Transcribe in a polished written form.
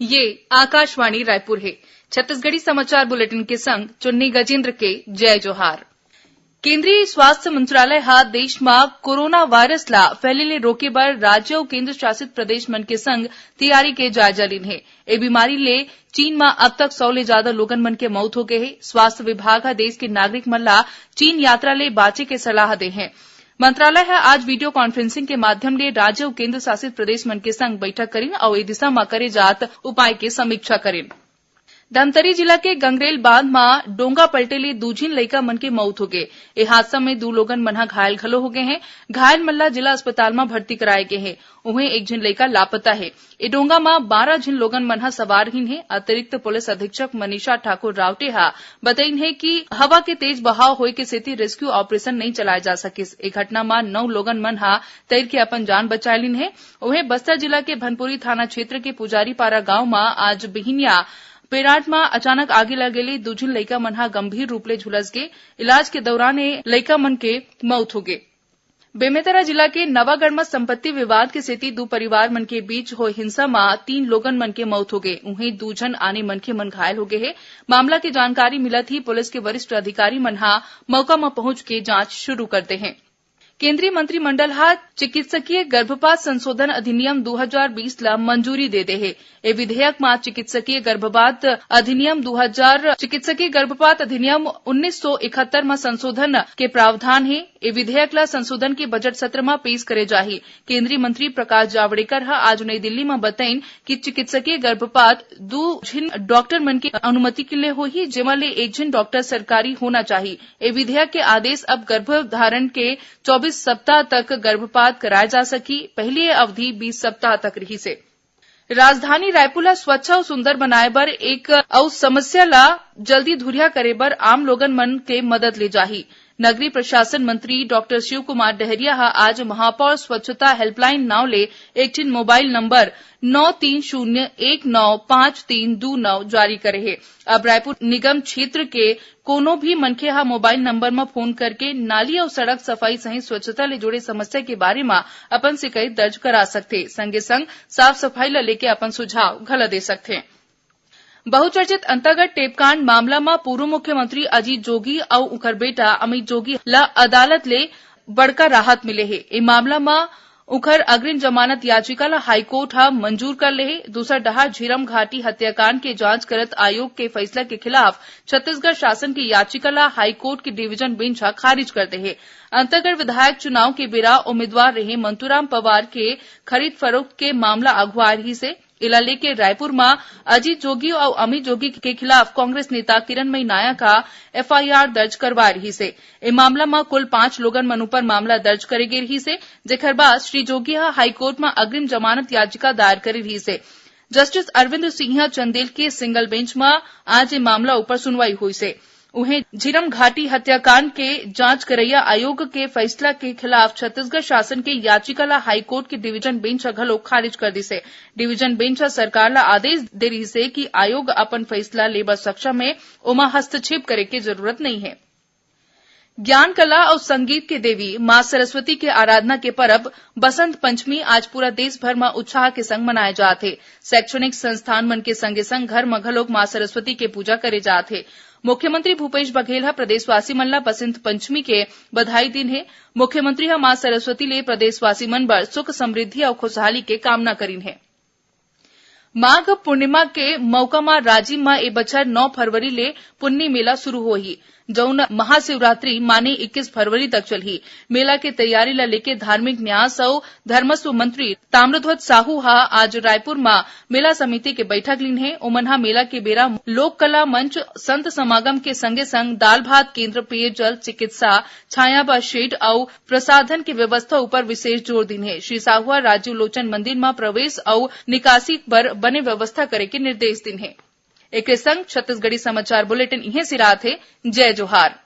ये आकाशवाणी रायपुर है। छत्तीसगढ़ी समाचार बुलेटिन के संग चुन्नी गजेंद्र के जय जोहार। केंद्रीय स्वास्थ्य मंत्रालय हा देश में कोरोना वायरस ला फैलेले रोके बर राज्य और केंद्र शासित प्रदेश मन के संग तैयारी के जायजा लीन है। ए बीमारी ले चीन में अब तक 100 ले ज्यादा लोगन मन के मौत हो गए है। स्वास्थ्य विभाग हा देश के नागरिक मन ला चीन यात्रा ले बाचे के सलाह दे है। मंत्रालय है आज वीडियो कॉन्फ्रेंसिंग के माध्यम ले राज्य और केंद्र शासित प्रदेश मन के संग बैठक करीन और ए दिशा में करे जात उपाय के समीक्षा करीन। धमतरी जिला के गंगरेल बांध में डोंगा पलटे ले दूझिन लइका मन के मौत हो गए। ए हादसा में 2 लोगन मन घायल घलो हो गए हैं। घायल मन ला जिला अस्पताल में भर्ती कराए गए हैं। उन्हें एक झिन लइका लापता है। ए डोंगा में 12 झिन लोगन मन सवार हिन है। अतिरिक्त पुलिस अधीक्षक मनीषा ठाकुर रावटे बताइन है कि हवा के तेज बहाव होए के सेती रेस्क्यू ऑपरेशन नहीं चलाए जा सकिस। ए घटना में 9 लोगन मन तैर के अपन जान बचाए लिन है। उन्हें बस्तर जिला के भनपुरी थाना क्षेत्र के पुजारी पारा गांव में आज बिहिनिया पेराट में अचानक आगे लगेली 2 झिन लइका मन गंभीर रूप ले झुलस गए। इलाज के दौरान लइका मन के मौत हो गए। बेमेतरा जिला के नवागढ़ में संपत्ति विवाद के सेती 2 परिवार मन के बीच हो हिंसा में 3 लोगन मन के मौत हो गए। उन्हें 2 झन आने मन के मन घायल हो गए हैं। मामला की जानकारी मिलत ही पुलिस के वरिष्ठ अधिकारी मन मौका में पहुंच के जांच शुरू करते हैं। केंद्रीय मंत्रिमंडल चिकित्सकीय गर्भपात संशोधन अधिनियम 2020 ला मंजूरी दे दे है। ए विधेयक में चिकित्सकीय गर्भपात अधिनियम 1971 में संशोधन के प्रावधान है। ए विधेयक ला संशोधन के बजट सत्र में पेश करे जाही। केंद्रीय मंत्री प्रकाश जावड़ेकर आज नई दिल्ली में बताइन कि चिकित्सकीय गर्भपात 2 झिन डॉक्टर मन की अनुमति के लिए होही, जेमा ले 1 झिन डॉक्टर सरकारी होना चाहिए। ए विधेयक के आदेश अब गर्भधारण के 24 सप्ताह तक गर्भपात कराया जा सकी। पहली अवधि 20 सप्ताह तक रही से। राजधानी रायपुर ला स्वच्छ और सुंदर बनाए बर एक और समस्या ला जल्दी धुरिया करे बर आम लोगन मन के मदद ले जाही। नगरीय प्रशासन मंत्री डॉक्टर शिव कुमार डहरिया आज महापौर स्वच्छता हेल्पलाइन नाव ले एक ठिन मोबाइल नंबर 93019532 जारी करे है। अब रायपुर निगम क्षेत्र के कोनो भी मनखे मोबाइल नंबर में फोन करके नाली और सड़क सफाई सहित स्वच्छता ले जुड़े समस्या के बारे में अपन शिकायत दर्ज करा सकते। संगे संग साफ सफाई ला लेके अपन सुझाव घला दे सकते। बहुचर्चित अंतर्गत टेपकांड मामला में पूर्व मुख्यमंत्री अजीत जोगी और उनकर बेटा अमित जोगी ला अदालत ले बड़का राहत मिले है। ए मामला में उखर अग्रिम जमानत याचिका ला हाईकोर्ट मंजूर कर ले है। दूसरा डहार झीरम घाटी हत्याकांड के जांच करत आयोग के फैसला के खिलाफ छत्तीसगढ़ शासन की याचिका ला हाईकोर्ट की डिवीजन बेंच खारिज कर दे है। अंतर्गत विधायक चुनाव के बेरा उम्मीदवार रहे मंतूराम पवार के खरीद फरोख्त के मामला अगुआ रही से। इला लेके रायपुर में अजीत जोगी और अमित जोगी के खिलाफ कांग्रेस नेता किरणमयी नायक का एफआईआर दर्ज करवा रही से। ए मामला में कुल 5 लोगन मन पर मामला दर्ज करे गे रही से, जेकर बाद श्री जोगी हाईकोर्ट में अग्रिम जमानत याचिका दायर करे रही से। जस्टिस अरविंद सिंह चंदेल के सिंगल बेंच में आज ए मामला ऊपर सुनवाई हुई से। उन्हें झीरम घाटी हत्याकांड के जांच करैया आयोग के फैसला के खिलाफ छत्तीसगढ़ शासन के याचिका ला हाईकोर्ट की डिवीजन बेंच घलो खारिज कर दी से। डिवीजन बेंच सरकार ला आदेश दे रही से कि आयोग अपन फैसला लेबर सक्षम है, उमा हस्तक्षेप करे की जरूरत नहीं है। ज्ञान कला और संगीत के देवी मां सरस्वती के आराधना के पर्व बसंत पंचमी आज पूरा देश भर में उत्साह के संग मनाए जाते। शैक्षणिक संस्थान मन के संगे संग घर में घलोक मां सरस्वती के पूजा करे जाते। मुख्यमंत्री भूपेश बघेल प्रदेशवासी मन ला बसंत पंचमी के बधाई दिन है। मुख्यमंत्री मां सरस्वती ले प्रदेशवासी मन बर सुख समृद्धि और खुशहाली के कामना करीन है। माघ पूर्णिमा के मौका में राजिम में ए बछर 9 फरवरी ले पुन्नी मेला शुरू होही, जौन महाशिवरात्रि माने 21 फरवरी तक चलही। मेला के तैयारी ला लेके धार्मिक न्यास और धर्मस्व मंत्री ताम्रध्वज साहू आज रायपुर में मेला समिति के बैठक लीन है। उमन मेला के बेरा लोक कला मंच, संत समागम के संगे संग दाल भात केंद्र, पेयजल, चिकित्सा, छाया व शेड और प्रसाधन की व्यवस्था ऊपर विशेष जोर दिन है। श्री साहू राजीव लोचन मंदिर में प्रवेश और निकासी पर बने व्यवस्था करे के निर्देश दिन है। एक संग छत्तीसगढ़ी समाचार बुलेटिन इहे सिरात है। जय जोहार।